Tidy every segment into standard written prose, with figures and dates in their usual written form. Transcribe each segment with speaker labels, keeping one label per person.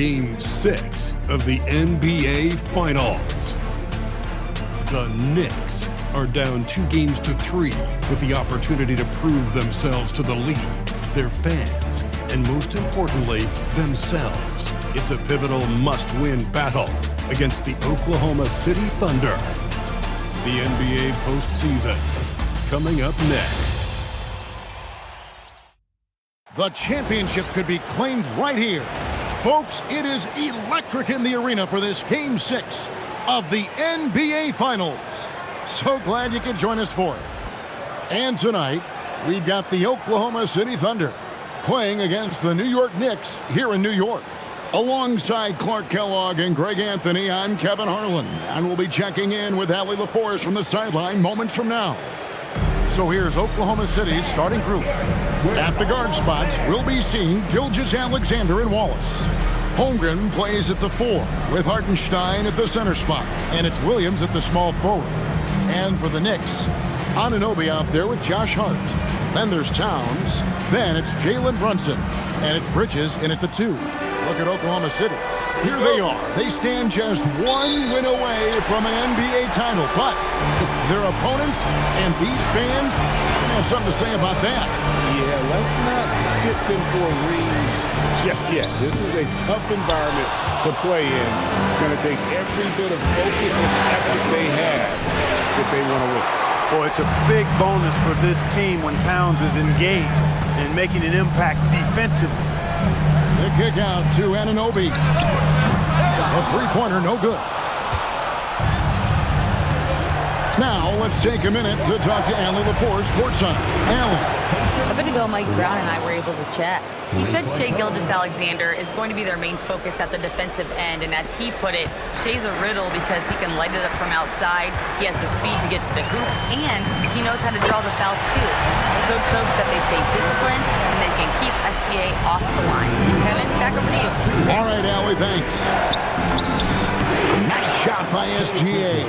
Speaker 1: Game 6 of the NBA Finals. The Knicks are down 2-3 with the opportunity to prove themselves to the league, their fans, and most importantly, themselves. It's a pivotal must-win battle against the Oklahoma City Thunder. The NBA postseason, coming up next.
Speaker 2: The championship could be claimed right here. Folks, it is electric in the arena for this Game 6 of the NBA Finals. So glad you could join us for it. And tonight, we've got the Oklahoma City Thunder playing against the New York Knicks here in New York. Alongside Clark Kellogg and Greg Anthony, I'm Kevin Harlan, and we'll be checking in with Allie LaForce from the sideline moments from now. So here's Oklahoma City's starting group. At the guard spots, we'll be seeing Gilgeous-Alexander and Wallace. Holmgren plays at the 4, with Hartenstein at the center spot, and it's Williams at the small forward. And for the Knicks, Anunoby out there with Josh Hart. Then there's Towns. Then it's Jalen Brunson, and it's Bridges in at the 2. Look at Oklahoma City. Here they are. They stand just one win away from an NBA title, but their opponents and these fans have something to say about that.
Speaker 3: Yeah, let's not fit them for rings just yet. This is a tough environment to play in. It's going to take every bit of focus and effort they have if they want to win.
Speaker 4: Boy, it's a big bonus for this team when Towns is engaged and making an impact defensively.
Speaker 2: The kick out to Anunoby. A three-pointer, no good. Now, let's take a minute to talk to Allie LaForce courtside. Allie.
Speaker 5: A bit ago, Mike Brown and I were able to chat. He said Shai Gilgeous-Alexander is going to be their main focus at the defensive end, and as he put it, Shai's a riddle because he can light it up from outside, he has the speed to get to the hoop, and he knows how to draw the fouls too. The coach hopes that they stay disciplined and they can keep SGA off the line. Kevin, back over to you.
Speaker 2: All right, Allie, thanks. Nice shot by SGA.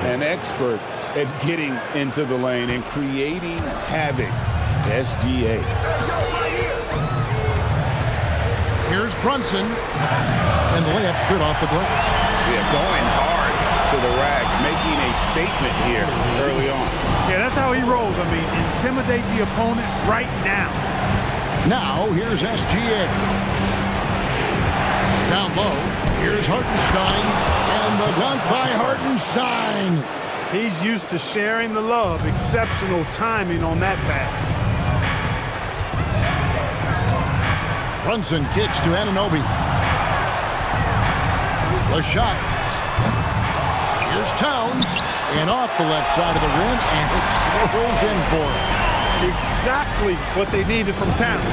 Speaker 3: An expert at getting into the lane and creating havoc. SGA.
Speaker 2: Here's Brunson. And the layup's good off the glass.
Speaker 3: Yeah, going hard to the rack, making a statement here early on.
Speaker 4: Yeah, that's how he rolls. I mean, intimidate the opponent right now.
Speaker 2: Now, here's SGA. Down low, here's Hartenstein. And the dunk by Hartenstein.
Speaker 4: He's used to sharing the love. Exceptional timing on that pass.
Speaker 2: Brunson kicks to Anunoby. The shot. Here's Towns. And off the left side of the rim, and it swirls in for him.
Speaker 4: Exactly what they needed from Towns.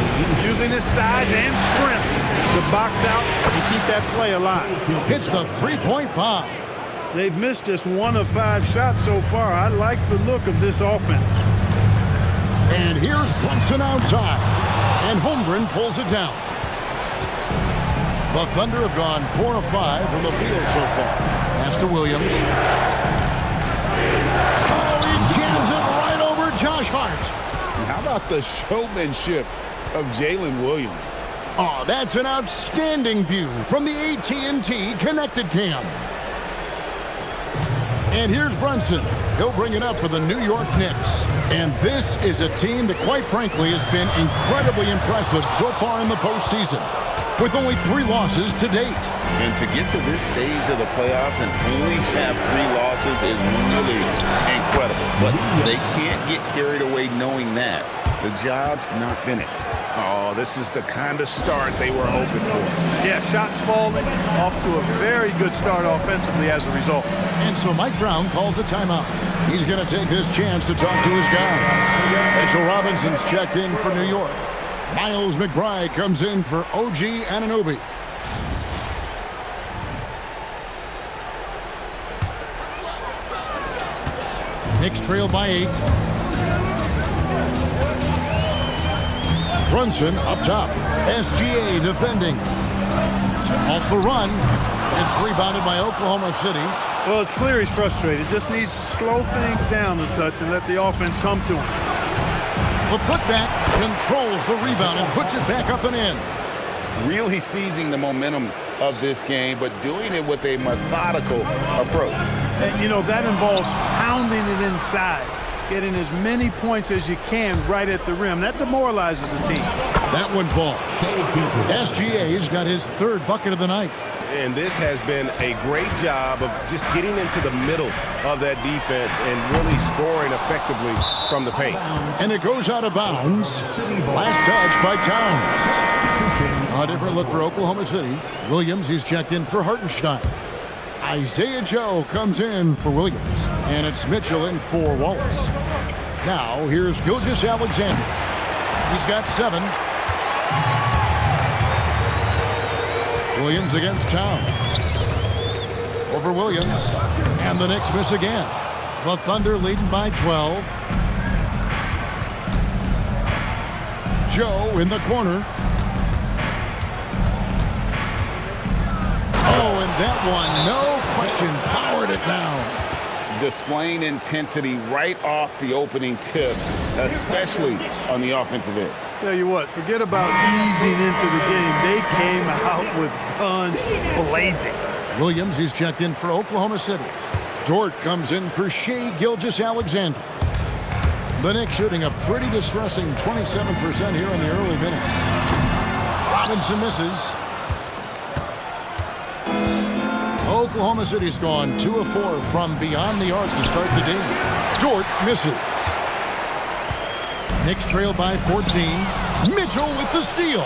Speaker 4: Using his size and strength to box out and keep that play alive.
Speaker 2: Hits the three-point bomb.
Speaker 4: They've missed just 1 of 5 shots so far. I like the look of this offense.
Speaker 2: And here's Brunson outside. And Holmgren pulls it down. The Thunder have gone 4 of 5 from the field so far. Pass to Williams. Oh, he jams it right over Josh Hart.
Speaker 3: How about the showmanship of Jalen Williams?
Speaker 2: Oh, that's an outstanding view from the AT&T Connected Cam. And here's Brunson. He'll bring it up for the New York Knicks. And this is a team that, quite frankly, has been incredibly impressive so far in the postseason, with only 3 losses to date.
Speaker 3: And to get to this stage of the playoffs and only have 3 losses is really incredible. But they can't get carried away knowing that. The job's not finished. Oh, this is the kind of start they were hoping for.
Speaker 4: Yeah, shots falling, off to a very good start offensively as a result.
Speaker 2: And so Mike Brown calls a timeout. He's going to take this chance to talk to his guy. Mitchell Robinson's checked in for New York. Miles McBride comes in for OG Anunoby. Knicks trail by 8. Brunson up top. SGA defending. Off the run. It's rebounded by Oklahoma City.
Speaker 4: Well, it's clear he's frustrated. Just needs to slow things down a touch and let the offense come to him.
Speaker 2: The putback controls the rebound and puts it back up and in.
Speaker 3: Really seizing the momentum of this game, but doing it with a methodical approach.
Speaker 4: And, you know, that involves pounding it inside, getting as many points as you can right at the rim. That demoralizes the team.
Speaker 2: That one falls. SGA's got his third bucket of the night.
Speaker 6: And this has been a great job of just getting into the middle of that defense and really scoring effectively from the paint.
Speaker 2: And it goes out of bounds. Last touch by Towns. A different look for Oklahoma City. Williams, he's checked in for Hartenstein. Isaiah Joe comes in for Williams. And it's Mitchell in for Wallace. Now, here's Gilgeous-Alexander. He's got 7. Williams against Towns. Over Williams. And the Knicks miss again. The Thunder leading by 12. Joe in the corner. Oh, and that one, no question, powered it down.
Speaker 3: Displaying intensity right off the opening tip, especially on the offensive end.
Speaker 4: Tell you what, forget about easing into the game. They came out with guns blazing.
Speaker 2: Williams, he's checked in for Oklahoma City. Dort comes in for Shai Gilgeous-Alexander. The Knicks shooting a pretty distressing 27% here in the early minutes. Robinson misses. Oklahoma City's gone 2 of 4 from beyond the arc to start the game. Dort misses. Knicks trail by 14. Mitchell with the steal.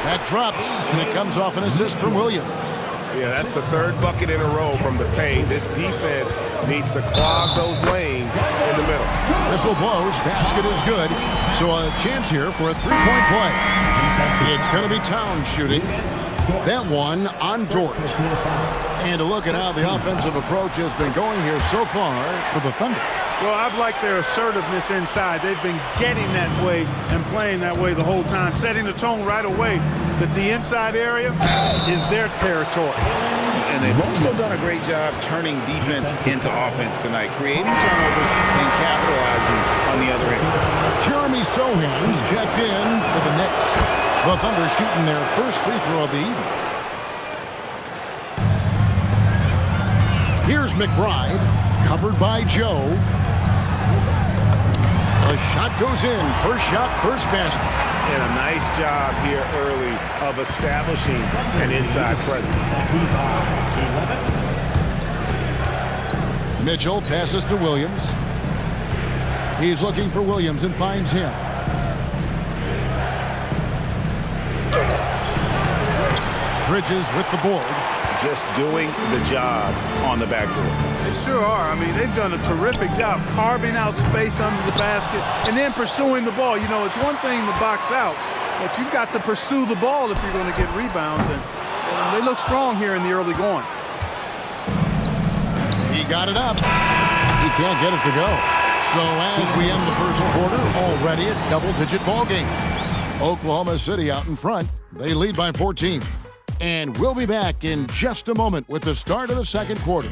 Speaker 2: That drops, and it comes off an assist from Williams.
Speaker 6: Yeah, that's the third bucket in a row from the paint. This defense needs to clog those lanes in the middle.
Speaker 2: Whistle blows. Basket is good. So a chance here for a three-point play. It's going to be Towns shooting. That one on Dort. And a look at how the offensive approach has been going here so far for the Thunder.
Speaker 4: Well, I've liked their assertiveness inside. They've been getting that way and playing that way the whole time, setting the tone right away that the inside area is their territory.
Speaker 3: And they've also done a great job turning defense into offense tonight, creating turnovers and capitalizing on the other end.
Speaker 2: Jeremy Sohan's checked in for the Knicks. The Thunder shooting their first free throw of the evening. Here's McBride, covered by Joe. The shot goes in. First shot, first basket.
Speaker 6: And a nice job here early of establishing an inside presence.
Speaker 2: Mitchell passes to Williams. He's looking for Williams and finds him. Bridges with the board.
Speaker 6: Just doing the job on the backboard.
Speaker 4: They sure are. I mean, they've done a terrific job carving out space under the basket and then pursuing the ball. You know, it's one thing to box out, but you've got to pursue the ball if you're going to get rebounds. And they look strong here in the early going.
Speaker 2: He got it up. He can't get it to go. So as we end the first quarter, already a double-digit ball game. Oklahoma City out in front. They lead by 14. And we'll be back in just a moment with the start of the second quarter.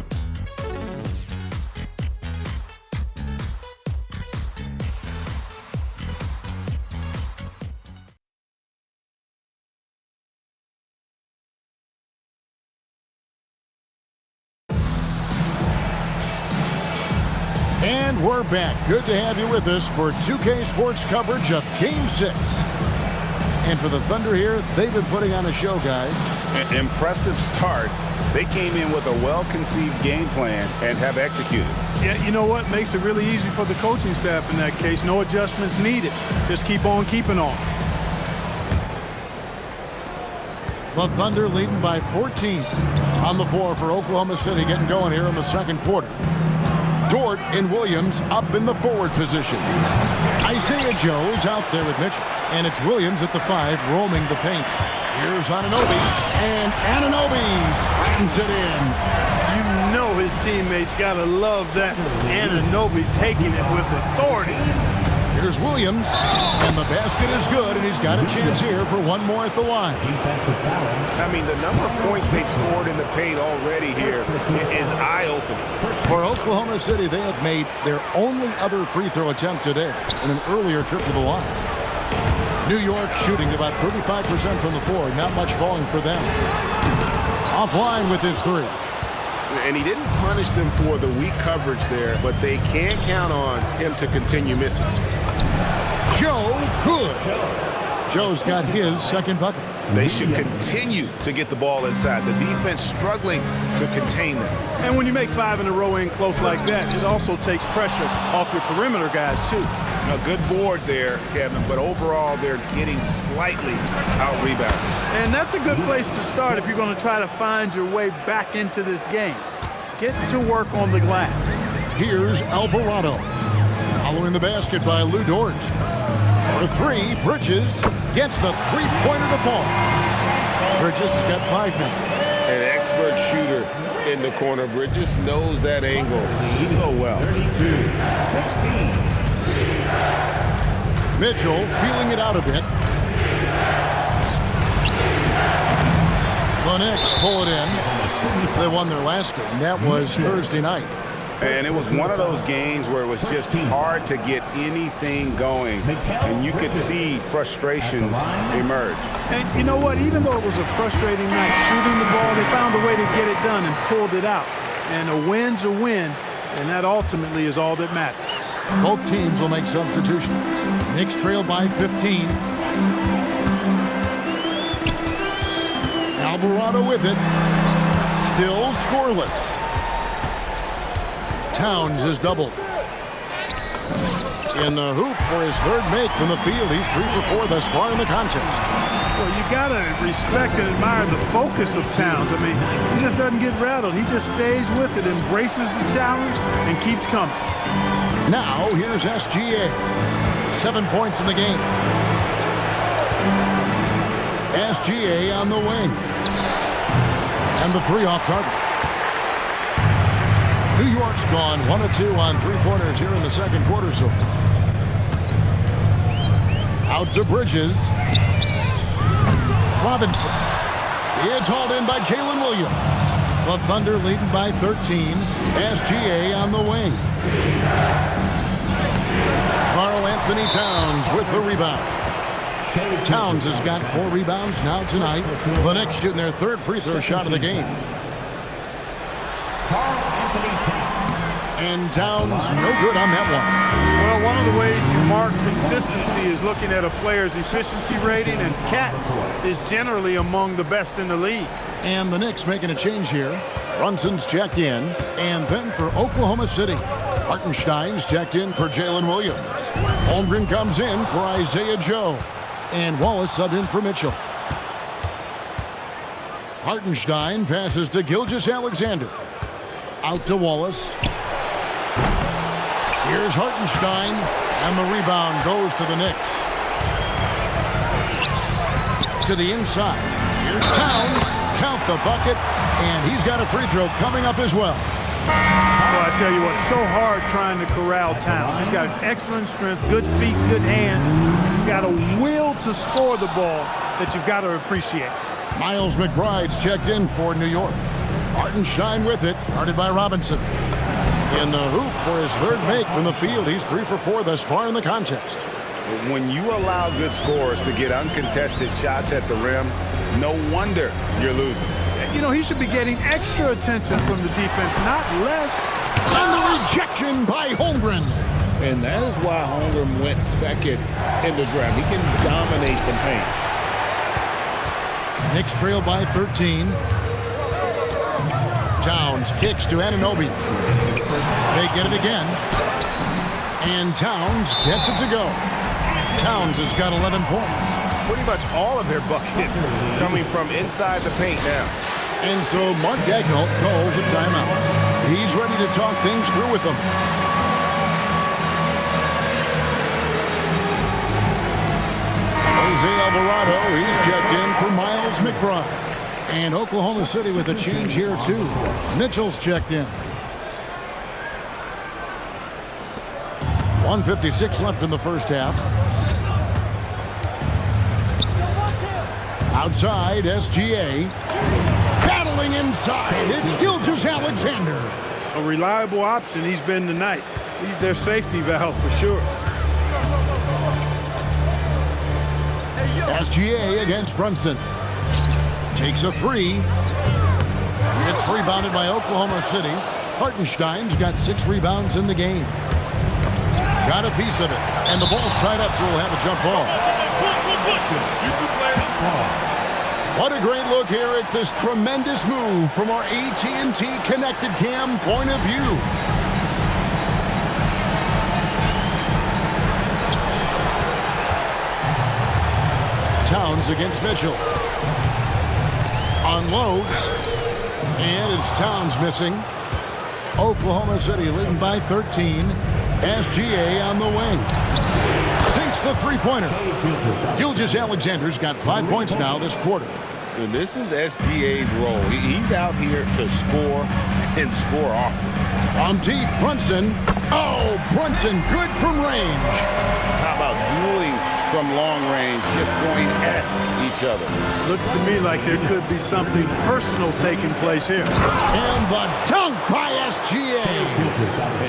Speaker 2: And we're back. Good to have you with us for 2K Sports coverage of Game 6. And for the Thunder here, they've been putting on a show, guys.
Speaker 6: An impressive start. They came in with a well-conceived game plan and have executed.
Speaker 4: Yeah, you know what? Makes it really easy for the coaching staff in that case. No adjustments needed. Just keep on keeping on.
Speaker 2: The Thunder leading by 14 on the floor for Oklahoma City, getting going here in the second quarter. Dort and Williams up in the forward position. Isaiah Joe is out there with Mitchell, and it's Williams at the 5 roaming the paint. Here's Anunoby, and Anunoby slams it in.
Speaker 4: You know his teammates got to love that. Anunoby taking it with authority.
Speaker 2: Here's Williams, and the basket is good, and he's got a chance here for one more at the line.
Speaker 6: I mean, the number of points they've scored in the paint already here is eye-opening.
Speaker 2: For Oklahoma City, they have made their only other free throw attempt today in an earlier trip to the line. New York shooting about 35% from the floor. Not much falling for them. Offline with his three.
Speaker 6: And he didn't punish them for the weak coverage there, but they can't count on him to continue missing.
Speaker 2: Joe good. Joe's got his second bucket.
Speaker 6: They should continue to get the ball inside. The defense struggling to contain them.
Speaker 4: And when you make 5 in a row in close like that, it also takes pressure off your perimeter guys, too.
Speaker 6: A good board there, Kevin, but overall they're getting slightly out-rebounded.
Speaker 4: And that's a good place to start if you're going to try to find your way back into this game. Get to work on the glass.
Speaker 2: Here's Alvarado. Following the basket by Lou Dort. For three, Bridges gets the three-pointer to fall. Bridges got 5 now.
Speaker 6: An expert shooter in the corner. Bridges knows that angle so well.
Speaker 7: 16.
Speaker 2: Mitchell feeling it out a bit. The Knicks pull it in. They won their last game. That was Thursday night.
Speaker 6: And it was one of those games where it was just hard to get anything going. And you could see frustrations emerge.
Speaker 4: And you know what? Even though it was a frustrating night shooting the ball, they found a way to get it done and pulled it out. And a win's a win, and that ultimately is all that matters.
Speaker 2: Both teams will make substitutions. Knicks trail by 15. Alvarado with it. Still scoreless. Towns is doubled. In the hoop for his third make from the field. He's 3 for 4 thus far in the contest.
Speaker 4: Well, you got to respect and admire the focus of Towns. I mean, he just doesn't get rattled. He just stays with it, embraces the challenge, and keeps coming.
Speaker 2: Now, here's SGA. 7 points in the game. SGA on the wing. And the three off target. New York's gone 1 of 2 on three-pointers here in the second quarter so far. Out to Bridges. Robinson. It's hauled in by Jalen Williams. The Thunder leading by 13. SGA on the wing. Karl Anthony Towns with the rebound. Towns has got 4 rebounds now tonight. The Knicks shooting their third free throw shot of the game. And Towns no good on that one.
Speaker 4: Well, one of the ways you mark consistency is looking at a player's efficiency rating, and Cat is generally among the best in the league.
Speaker 2: And the Knicks making a change here. Brunson's checked in. And then for Oklahoma City, Hartenstein's checked in for Jalen Williams. Holmgren comes in for Isaiah Joe. And Wallace subbed in for Mitchell. Hartenstein passes to Gilgeous-Alexander. Out to Wallace. Here's Hartenstein, and the rebound goes to the Knicks. To the inside. Here's Towns. Count the bucket, and he's got a free throw coming up as well.
Speaker 4: Well, I tell you what, it's so hard trying to corral Towns. He's got excellent strength, good feet, good hands. He's got a will to score the ball that you've got to appreciate.
Speaker 2: Miles McBride's checked in for New York. Hartenstein with it, guarded by Robinson. In the hoop for his third make from the field. He's 3 for 4 thus far in the contest.
Speaker 6: When you allow good scorers to get uncontested shots at the rim, no wonder you're losing.
Speaker 4: You know, he should be getting extra attention from the defense, not less.
Speaker 2: And the rejection by Holmgren.
Speaker 8: And that is why Holmgren went second in the draft. He can dominate the paint.
Speaker 2: Knicks trail by 13. Towns kicks to Anunoby. They get it again. And Towns gets it to go. Towns has got 11 points.
Speaker 6: Pretty much all of their buckets coming from inside the paint now.
Speaker 2: And so Mark Daigneault calls a timeout. He's ready to talk things through with them. Jose Alvarado, he's checked in for Miles McBride. And Oklahoma City with a change here, too. Mitchell's checked in. 1:56 left in the first half. Outside, SGA. Battling inside, it's Gilgeous-Alexander.
Speaker 4: A reliable option he's been tonight. He's their safety valve for sure.
Speaker 2: SGA against Brunson. Takes a three. It's rebounded by Oklahoma City. Hartenstein's got 6 rebounds in the game. Got a piece of it. And the ball's tied up, so we'll have a jump ball. What a great look here at this tremendous move from our AT&T Connected Cam point of view. Towns against Mitchell. Unloads. And it's Towns missing. Oklahoma City leading by 13. SGA on the wing. Sinks the three-pointer. Gilgeous-Alexander's got 5 points now this quarter.
Speaker 3: And this is SGA's role. He's out here to score and score often.
Speaker 2: From deep, Brunson. Oh, Brunson good from range.
Speaker 3: How about dueling from long range, just going at each other?
Speaker 4: Looks to me like there could be something personal taking place here.
Speaker 2: And the dunk by SGA.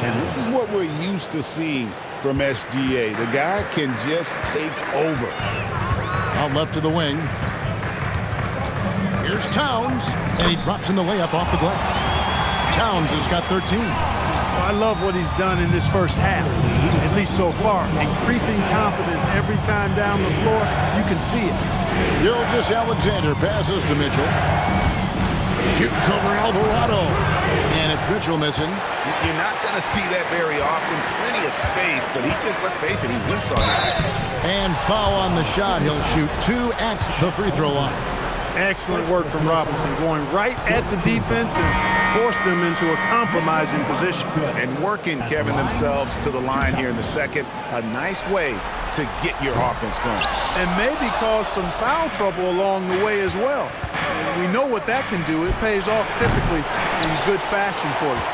Speaker 3: And this is what we're used to seeing from SGA. The guy can just take over.
Speaker 2: Out left to the wing. Here's Towns, and he drops in the layup off the glass. Towns has got 13.
Speaker 4: I love what he's done in this first half, at least so far. Increasing confidence every time down the floor. You can see it.
Speaker 2: Gilgeous-Alexander passes to Mitchell. Shoots over Alvarado. And it's Mitchell missing.
Speaker 3: You're not going to see that very often. Plenty of space, but he just, let's face it, he whiffs on it.
Speaker 2: And foul on the shot. He'll shoot 2 at the free throw line.
Speaker 4: Excellent work from Robinson, going right at the defense and force them into a compromising position.
Speaker 3: And working, Kevin, themselves to the line here in the second. A nice way to get your offense going.
Speaker 4: And maybe cause some foul trouble along the way as well. We know what that can do. It pays off typically in good fashion for you.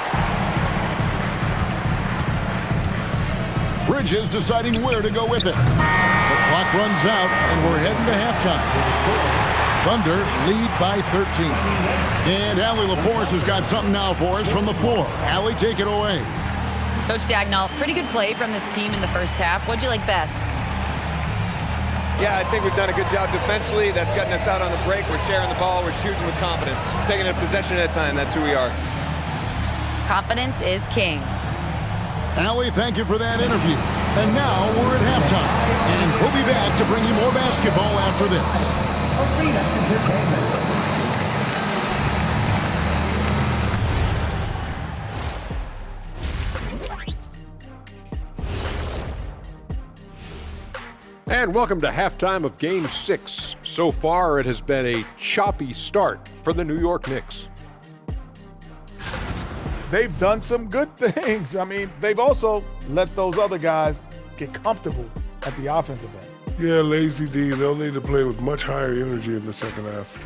Speaker 2: Bridges deciding where to go with it. The clock runs out, and we're heading to halftime. Thunder lead by 13. And Allie LaForce has got something now for us from the floor. Allie, take it away.
Speaker 5: Coach Dagnall, pretty good play from this team in the first half. What'd you like best?
Speaker 9: Yeah, I think we've done a good job defensively. That's gotten us out on the break. We're sharing the ball. We're shooting with confidence. Taking it a possession at a time. That's who we are.
Speaker 5: Confidence is king.
Speaker 2: Allie, thank you for that interview. And now we're at halftime. And we'll be back to bring you more basketball after this.
Speaker 7: Arena Entertainment.
Speaker 10: And welcome to halftime of Game 6. So far, it has been a choppy start for the New York Knicks.
Speaker 11: They've done some good things. I mean, they've also let those other guys get comfortable at the offensive end.
Speaker 12: Yeah, Lazy D, they'll need to play with much higher energy in the second half.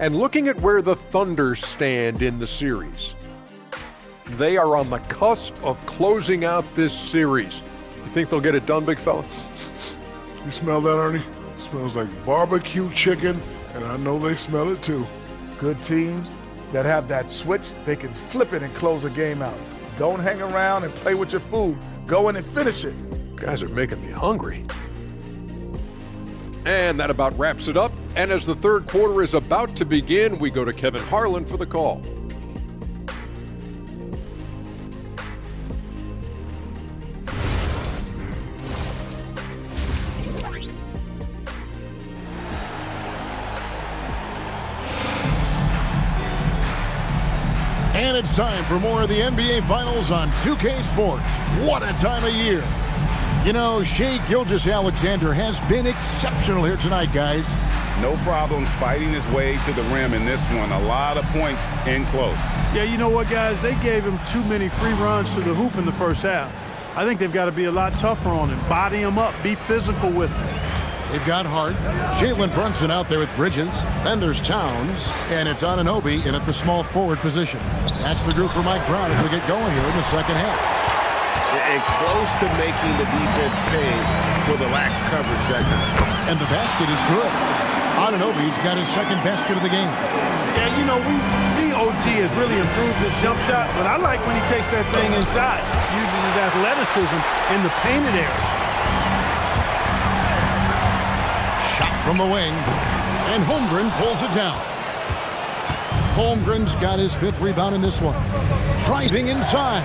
Speaker 10: And looking at where the Thunder stand in the series, they are on the cusp of closing out this series. You think they'll get it done, big fella?
Speaker 12: You smell that, Ernie? It smells like barbecue chicken, and I know they smell it too.
Speaker 11: Good teams that have that switch, they can flip it and close a game out. Don't hang around and play with your food. Go in and finish it.
Speaker 10: Guys are making me hungry. And that about wraps it up. And as the third quarter is about to begin, we go to Kevin Harlan for the call.
Speaker 2: And it's time for more of the NBA Finals on 2K Sports. What a time of year. You know, Shai Gilgeous-Alexander has been exceptional here tonight, guys.
Speaker 3: No problems fighting his way to the rim in this one. A lot of points in close.
Speaker 4: Yeah, you know what, guys? They gave him too many free runs to the hoop in the first half. I think they've got to be a lot tougher on him. Body him up. Be physical with him.
Speaker 2: They've got Hart. Jalen Brunson out there with Bridges. Then there's Towns. And it's Anunoby in at the small forward position. That's the group for Mike Brown as we get going here in the second half.
Speaker 6: And close to making the defense pay for the lax coverage that time.
Speaker 2: And the basket is good. Anunoby's got his second basket of the game.
Speaker 4: Yeah, you know, we see OG has really improved his jump shot, but I like when he takes that thing inside, uses his athleticism in the painted area.
Speaker 2: Shot from the wing, and Holmgren pulls it down. Holmgren's got his 5th rebound in this one. Driving inside.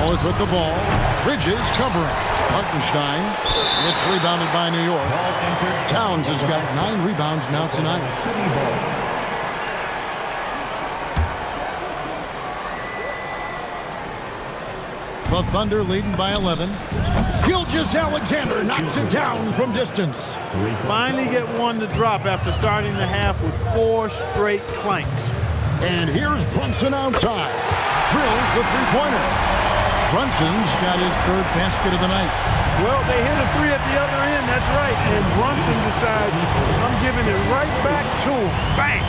Speaker 2: Ball is with the ball. Bridges covering. Hartenstein. It's rebounded by New York. Towns has got 9 rebounds now tonight. The Thunder leading by 11. Gilgeous-Alexander knocks it down from distance.
Speaker 4: Finally get one to drop after starting the half with 4 straight clanks.
Speaker 2: And here's Brunson outside. Drills the three-pointer. Brunson's got his 3rd basket of the night.
Speaker 4: Well, they hit a 3 at the other end, that's right. And Brunson decides, I'm giving it right back to him. Bang!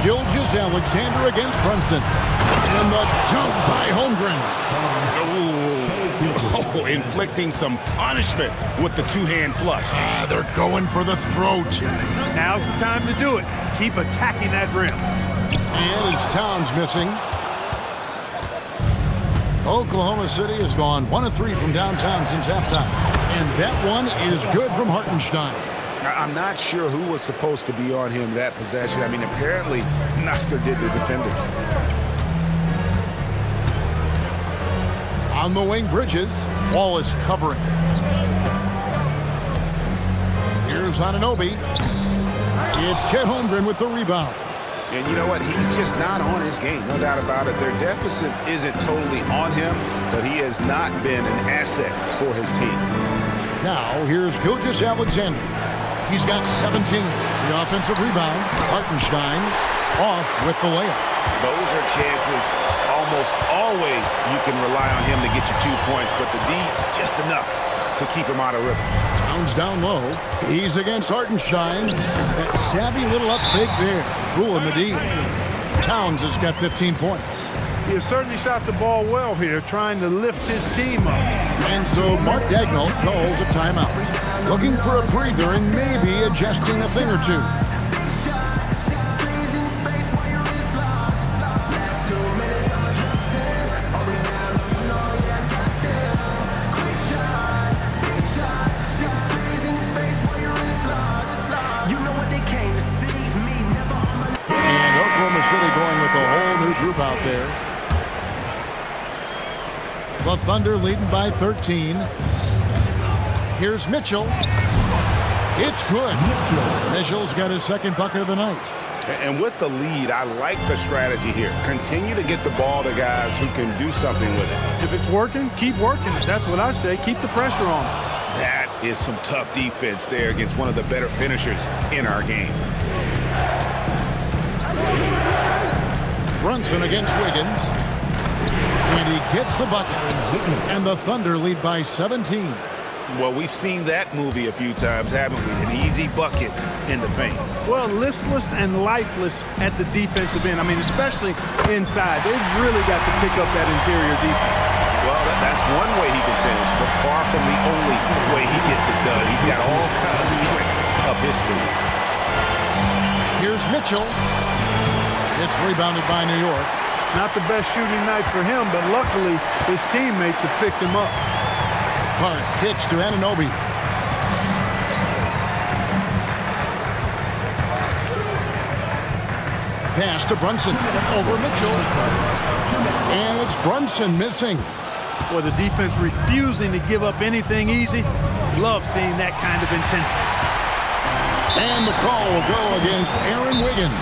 Speaker 2: Gilgeous-Alexander against Brunson. And the dunk by Holmgren.
Speaker 6: Oh, inflicting some punishment with the 2-hand flush.
Speaker 2: They're going for the throat.
Speaker 4: Now's the time to do it. Keep attacking that rim.
Speaker 2: And it's Towns missing. Oklahoma City has gone 1 of 3 from downtown since halftime. And that one is good from Hartenstein.
Speaker 6: I'm not sure who was supposed to be on him that possession. I mean, apparently neither did the defenders.
Speaker 2: On the wing, Bridges. Wall is covering. Here's Anunoby. It's Chet Holmgren with the rebound.
Speaker 6: And you know what? He's just not on his game, no doubt about it. Their deficit isn't totally on him, but he has not been an asset for his team.
Speaker 2: Now, here's Gilgeous-Alexander. He's got 17. The offensive rebound. Hartenstein off with the layup.
Speaker 6: Those are chances almost always you can rely on him to get you 2 points, but the D, just enough to keep him out of rhythm.
Speaker 2: Towns down low. He's against Hartenstein. That savvy little up fake there. Fooling the D. Towns has got 15 points.
Speaker 4: He has certainly shot the ball well here, trying to lift his team up.
Speaker 2: And so Mark Daigneault calls a timeout. Looking for a breather and maybe adjusting a thing or two. And Oklahoma City going with a whole new group out there. The Thunder leading by 13. Here's Mitchell. It's good. Mitchell's got his 2nd bucket of the night.
Speaker 6: And with the lead, I like the strategy here. Continue to get the ball to guys who can do something with it.
Speaker 4: If it's working, keep working it. That's what I say. Keep the pressure on.
Speaker 6: That is some tough defense there against one of the better finishers in our game.
Speaker 2: Brunson against Wiggins. And he gets the bucket. And the Thunder lead by 17.
Speaker 6: Well, we've seen that movie a few times, haven't we? An easy bucket in the paint.
Speaker 4: Well, listless and lifeless at the defensive end. I mean, especially inside. They've really got to pick up that interior defense.
Speaker 6: Well, that's one way he can finish, but far from the only way he gets it done. He's got all kinds of tricks up his sleeve.
Speaker 2: Here's Mitchell. It's rebounded by New York.
Speaker 4: Not the best shooting night for him, but luckily his teammates have picked him up.
Speaker 2: Hart kicks to Anunoby. Pass to Brunson. Over Mitchell. And it's Brunson missing.
Speaker 4: Boy, the defense refusing to give up anything easy. Love seeing that kind of intensity.
Speaker 2: And the call will go against Aaron Wiggins.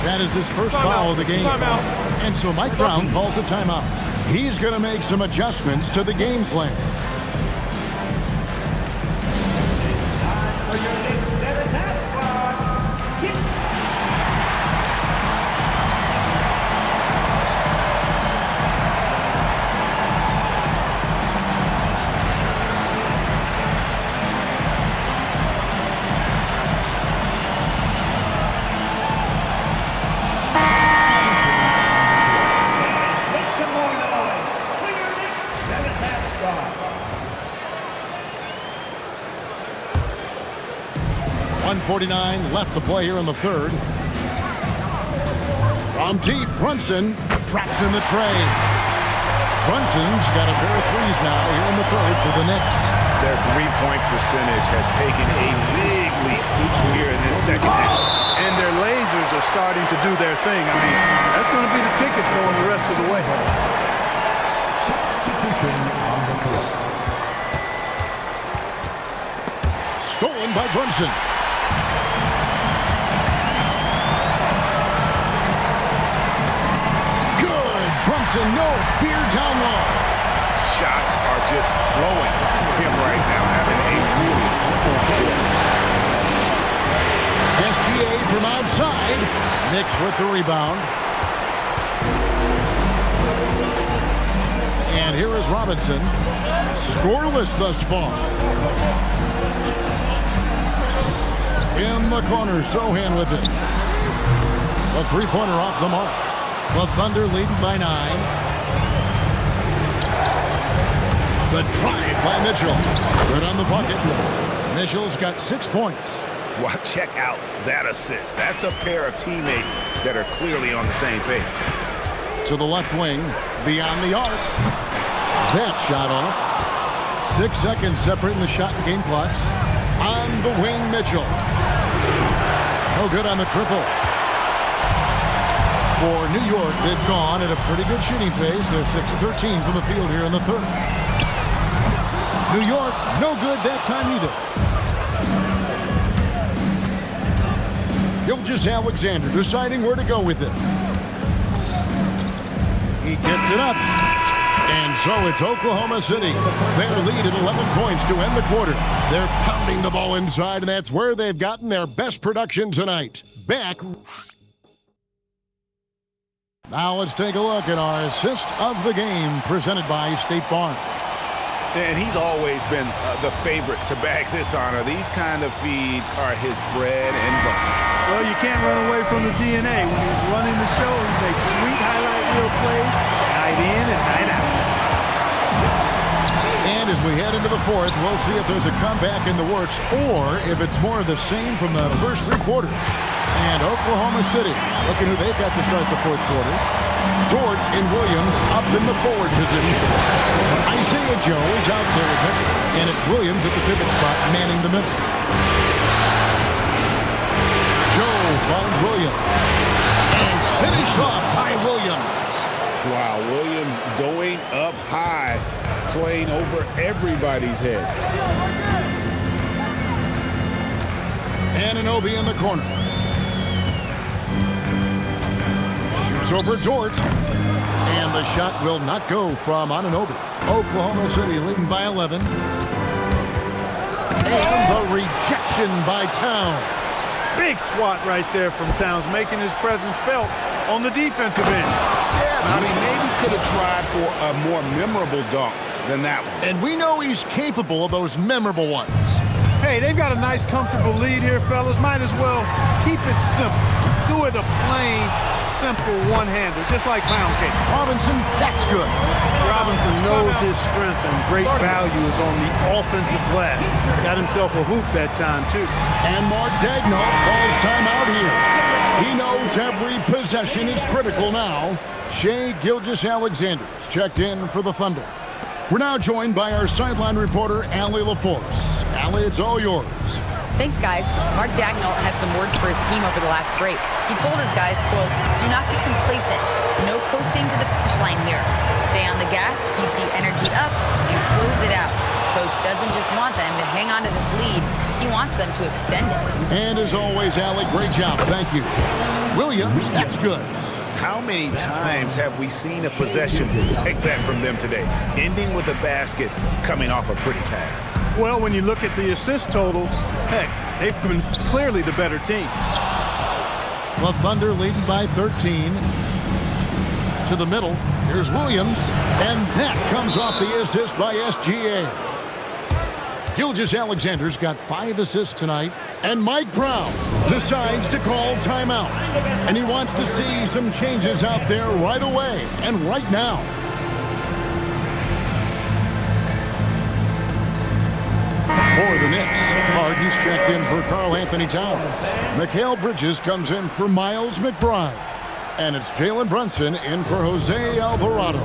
Speaker 2: That is his first foul of the game.
Speaker 4: Timeout.
Speaker 2: And so Mike Brown calls a timeout. He's going to make some adjustments to the game plan. 1:49 left to play here in the third. From deep, Brunson traps in the tray. Brunson's got a pair of threes now here in the third for the Knicks.
Speaker 6: Their three-point percentage has taken a big leap here in this second half.
Speaker 4: And their lasers are starting to do their thing. I mean, that's going to be the ticket for them the rest of the way.
Speaker 7: Substitution on the floor.
Speaker 2: Stolen by Brunson. Good. Brunson, no fear down low.
Speaker 6: Shots are just flowing for him right now, having a really poor quarter.
Speaker 2: SGA from outside. Knicks with the rebound. And here is Robinson. Scoreless thus far. In the corner, Sohan with it. The three-pointer off the mark. The Thunder leading by 9. The drive by Mitchell. Good on the bucket. Mitchell's got 6 points.
Speaker 6: Well, check out that assist. That's a pair of teammates that are clearly on the same page.
Speaker 2: To the left wing, beyond the arc. That shot off. 6 seconds separating the shot and game clocks. On the wing, Mitchell. No good on the triple. For New York, they've gone at a pretty good shooting pace. They're 6 of 13 from the field here in the third. New York, no good that time either. Gilgeous-Alexander deciding where to go with it. He gets it up. And so it's Oklahoma City. Their lead at 11 points to end the quarter. They're pounding the ball inside, and that's where they've gotten their best production tonight. Back. Now let's take a look at our assist of the game presented by State Farm.
Speaker 6: And he's always been the favorite to bag this honor. These kind of feeds are his bread and butter.
Speaker 4: Well, you can't run away from the DNA. When he's running the show, he makes sweet highlight reel plays, night in and night out.
Speaker 2: And as we head into the fourth, we'll see if there's a comeback in the works or if it's more of the same from the first 3 quarters. And Oklahoma City, looking who they've got to start the fourth quarter. Dort and Williams up in the forward position. Isaiah Joe is out there with it, and it's Williams at the pivot spot manning the middle. Joe finds Williams. And finished off by Williams.
Speaker 8: Wow, Williams going up high, playing over everybody's head.
Speaker 2: Anunoby in the corner. Shoots over Dort. And the shot will not go from Anunoby. Oklahoma City leading by 11. And the rejection by Towns.
Speaker 4: Big swat right there from Towns, making his presence felt on the defensive end.
Speaker 6: Yeah, I mean, maybe could have tried for a more memorable dunk than that one.
Speaker 2: And we know he's capable of those memorable ones.
Speaker 4: Hey, they've got a nice, comfortable lead here, fellas. Might as well keep it simple. Do it a plain, simple one-hander, just like pound cake.
Speaker 2: Robinson, that's good.
Speaker 4: Robinson knows his strength, and great value is on the offensive glass. Got himself a hoop that time, too.
Speaker 2: And Mark Daigneault calls timeout here. He knows every possession is critical now. Shai Gilgeous-Alexander checked in for the Thunder. We're now joined by our sideline reporter, Allie LaForce. Allie, it's all yours.
Speaker 5: Thanks, guys. Mark Daigneault had some words for his team over the last break. He told his guys, quote, "Do not get complacent. No coasting to the finish line here. Stay on the gas, keep the energy up, and close it out." Coach doesn't just want them to hang on to this lead. He wants them to extend it.
Speaker 2: And as always, Allie, great job. Thank you. Williams, that's good.
Speaker 6: How many times have we seen a possession like that from them today, ending with a basket coming off a pretty pass?
Speaker 4: Well, when you look at the assist totals, heck, they've been clearly the better team.
Speaker 2: The Thunder leading by 13. To the middle, here's Williams, and that comes off the assist by SGA. Gilgeous-Alexander's got 5 assists tonight, and Mike Brown decides to call timeout. And he wants to see some changes out there right away and right now. For the Knicks, Harden's checked in for Karl Anthony Towns. Mikal Bridges comes in for Miles McBride. And it's Jalen Brunson in for Jose Alvarado.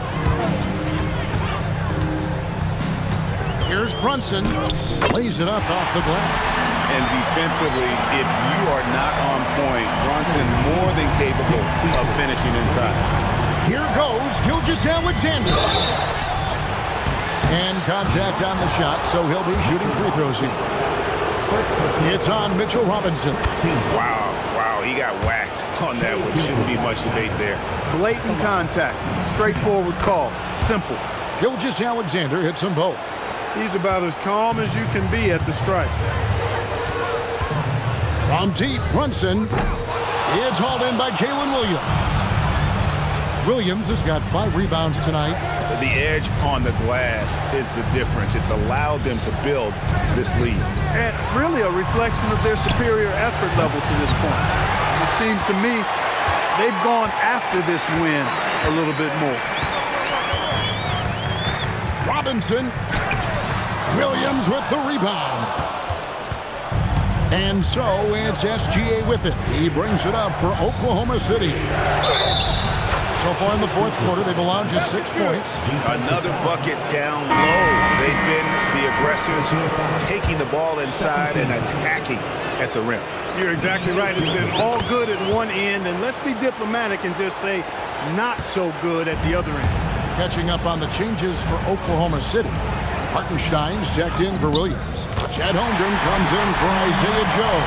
Speaker 2: Here's Brunson. Plays it up off the glass.
Speaker 3: And defensively, if you are not on point, Brunson more than capable of finishing inside.
Speaker 2: Here goes Gilgeous-Alexander. And contact on the shot, so he'll be shooting free throws here. It's on Mitchell Robinson.
Speaker 6: Wow, he got whacked on that one. Shouldn't be much debate there.
Speaker 4: Blatant contact. Straightforward call. Simple.
Speaker 2: Gilgeous-Alexander hits them both.
Speaker 4: He's about as calm as you can be at the strike.
Speaker 2: From deep, Brunson. It's hauled in by Jalen Williams. Williams has got 5 rebounds tonight.
Speaker 6: The edge on the glass is the difference. It's allowed them to build this lead.
Speaker 4: And really a reflection of their superior effort level to this point. It seems to me they've gone after this win a little bit more.
Speaker 2: Robinson. Williams with the rebound. And so it's SGA with it. He brings it up for Oklahoma City. So far in the fourth quarter, they've allowed just 6 points.
Speaker 6: Another bucket down low. They've been the aggressors, taking the ball inside and attacking at the rim.
Speaker 4: You're exactly right. It's been all good at one end, and let's be diplomatic and just say not so good at the other end.
Speaker 2: Catching up on the changes for Oklahoma City. Hartenstein's checked in for Williams. Chet Holmgren comes in for Isaiah Joe.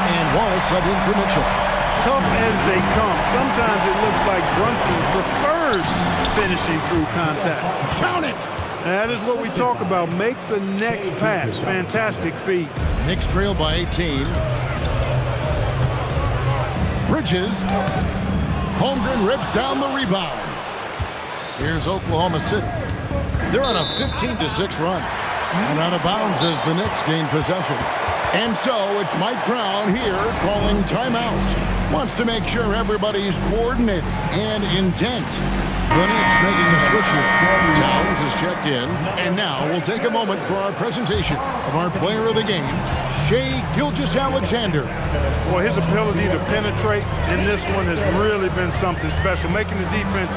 Speaker 2: And Wallace subbed in for Mitchell.
Speaker 4: Tough as they come. Sometimes it looks like Brunson prefers finishing through contact.
Speaker 2: Count it!
Speaker 4: That is what we talk about. Make the next pass. Fantastic feed.
Speaker 2: Knicks trail by 18. Bridges. Holmgren rips down the rebound. Here's Oklahoma City. They're on a 15-6 run. And out of bounds as the Knicks gain possession. And so it's Mike Brown here calling timeout. Wants to make sure everybody's coordinated and intent. The Knicks making a switch here. Towns is checked in. And now we'll take a moment for our presentation of our player of the game, Shai Gilgeous-Alexander.
Speaker 4: Boy, his ability to penetrate in this one has really been something special, making the defense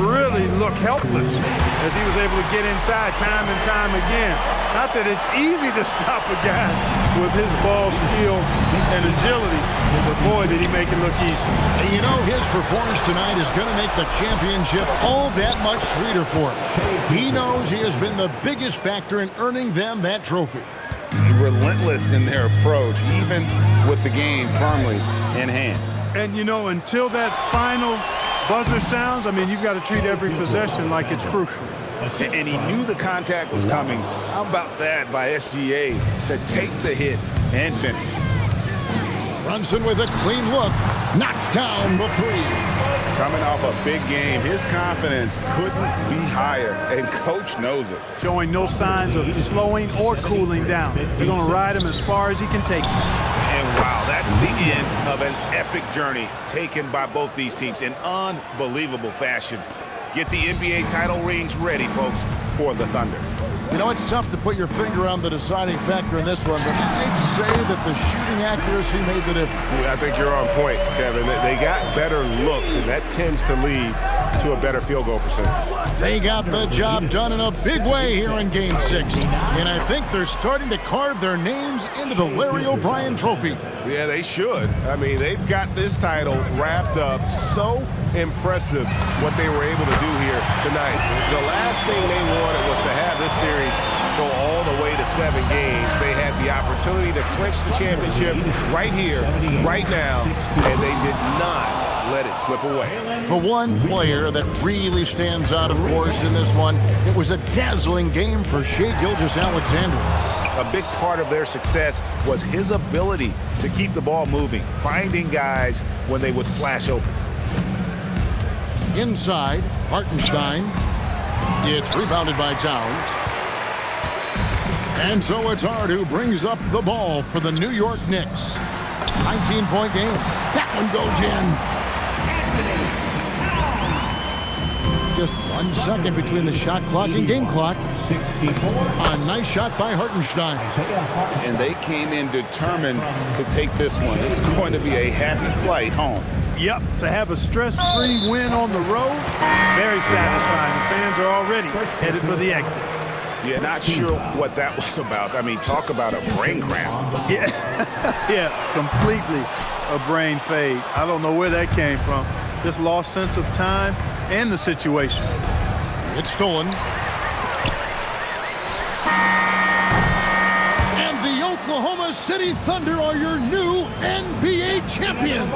Speaker 4: really look helpless as he was able to get inside time and time again. Not that it's easy to stop a guy with his ball skill and agility, but boy, did he make it look easy.
Speaker 2: And you know, his performance tonight is going to make the championship all that much sweeter for him. He knows he has been the biggest factor in earning them that trophy.
Speaker 6: Relentless in their approach, even with the game firmly in hand.
Speaker 4: And you know, until that final buzzer sounds, I mean, you've got to treat every possession like it's crucial.
Speaker 6: And he knew the contact was coming. How about that by SGA to take the hit and finish?
Speaker 2: Brunson with a clean look, knocks down the 3.
Speaker 6: Coming off a big game, his confidence couldn't be higher, and coach knows it.
Speaker 4: Showing no signs of slowing or cooling down. He's going to ride him as far as he can take him.
Speaker 6: And wow, that's the end of an epic journey taken by both these teams in unbelievable fashion. Get the NBA title rings ready, folks, for the Thunder.
Speaker 2: You know, it's tough to put your finger on the deciding factor in this one, but I'd say that the shooting accuracy made the difference.
Speaker 6: I think you're on point, Kevin. They got better looks, and that tends to lead to a better field goal percentage.
Speaker 2: They got the job done in a big way here in Game 6, and I think they're starting to carve their names into the Larry O'Brien Trophy.
Speaker 6: Yeah, they should. I mean, they've got this title wrapped up. So impressive what they were able to do here tonight. The last thing they wanted was to have this series go all the way to 7 games. They had the opportunity to clinch the championship right here, right now, and they did not let it slip away.
Speaker 2: The one player that really stands out, of course, in this one, it was a dazzling game for Shai Gilgeous-Alexander.
Speaker 6: A big part of their success was his ability to keep the ball moving, finding guys when they would flash open.
Speaker 2: Inside, Hartenstein. It's rebounded by Towns. And so it's Hart who brings up the ball for the New York Knicks. 19-point game. That one goes in. Just 1 second between the shot clock and game clock.
Speaker 7: 64.
Speaker 2: A nice shot by Hartenstein.
Speaker 3: And they came in determined to take this one. It's going to be a happy flight home.
Speaker 4: Yep, to have a stress-free win on the road, very satisfying. The fans are already headed for the exit.
Speaker 3: Yeah, not sure what that was about. I mean, talk about a brain cramp.
Speaker 4: Yeah, yeah, completely a brain fade. I don't know where that came from. Just lost sense of time and the situation.
Speaker 2: It's stolen. And the Oklahoma City Thunder are your new NBA champions.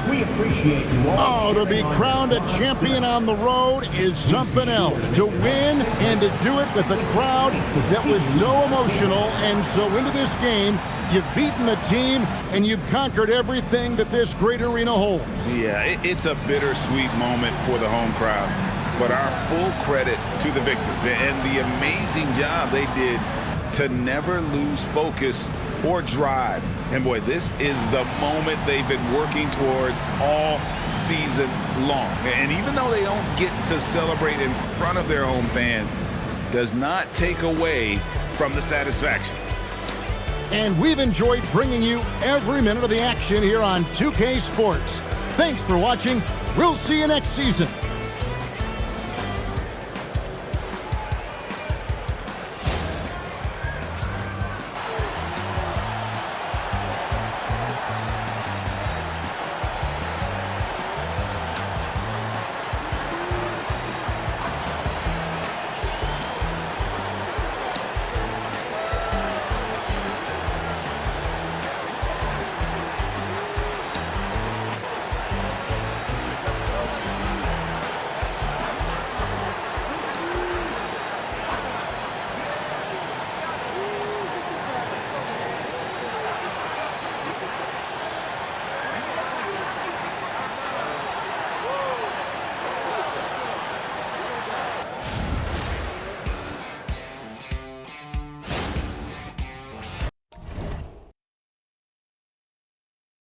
Speaker 7: We appreciate you all.
Speaker 2: Oh, to be crowned a champion on the road is something else. To win and to do it with a crowd that was so emotional and so into this game, you've beaten the team and you've conquered everything that this great arena holds.
Speaker 3: Yeah, it's a bittersweet moment for the home crowd, but our full credit to the victors and the amazing job they did to never lose focus or drive. And boy, this is the moment they've been working towards all season long. And even though they don't get to celebrate in front of their home fans, does not take away from the satisfaction.
Speaker 2: And we've enjoyed bringing you every minute of the action here on 2K Sports. Thanks for watching. We'll see you next season.